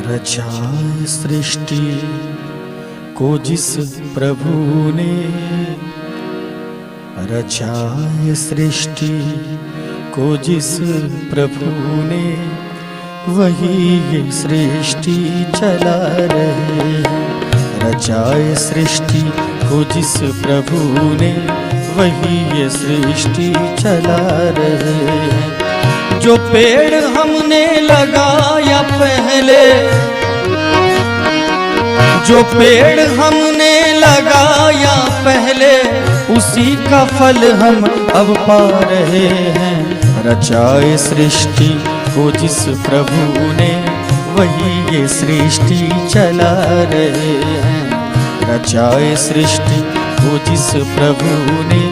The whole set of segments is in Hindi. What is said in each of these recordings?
रचाए सृष्टि को जिस प्रभु ने, रचाए सृष्टि को जिस प्रभु ने, वही ये सृष्टि चला रहे हैं। रचाए सृष्टि को जिस प्रभु ने, वही ये सृष्टि चला रहे हैं। जो पेड़ हमने लगाया पहले, जो पेड़ हमने लगाया पहले, उसी का फल हम अब पा रहे हैं। रचाए सृष्टि को जिस प्रभु ने, वही ये सृष्टि चला रहे हैं। रचाए सृष्टि को जिस प्रभु ने,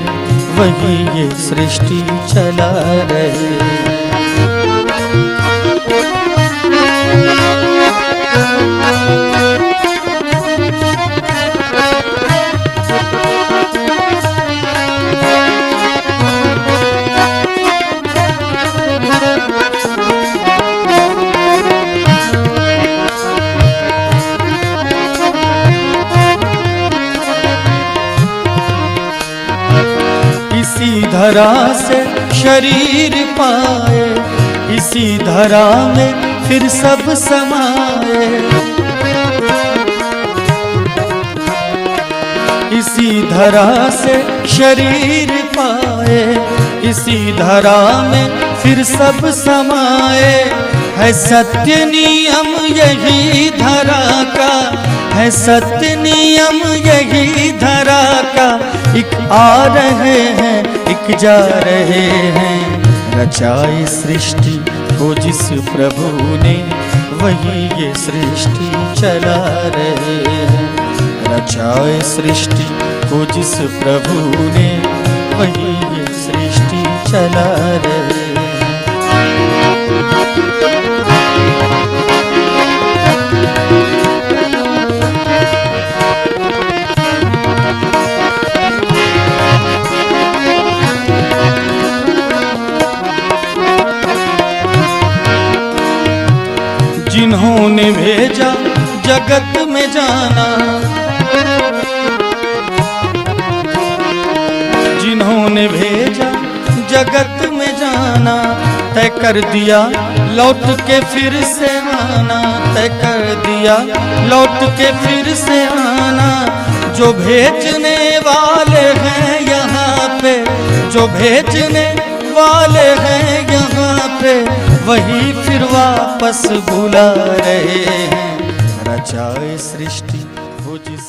वही ये सृष्टि चला रहे हैं। इसी धरा से शरीर पाए, इसी धरा में फिर सब समाए। इसी धरा से शरीर पाए, इसी धरा में फिर सब समाए। है सत्य नियम यही धरा का, है सत्य नियम यही धरा का। एक आ रहे हैं, एक जा रहे हैं। रचाए सृष्टि को जिस प्रभु ने, वही ये सृष्टि चला रहे हैं। रचाए सृष्टि को जिस प्रभु ने, वही ये सृष्टि चला रहे हैं। जिन्होंने भेजा जगत में जाना, जिन्होंने भेजा जगत में जाना, तय कर दिया लौट के फिर से आना। तय कर दिया लौट के फिर से आना। जो भेजने वाले हैं यहाँ पे, जो भेजने वाले हैं यहाँ पे, वही फिर वापस बुला रहे हैं। रचाए सृष्टि वो जिस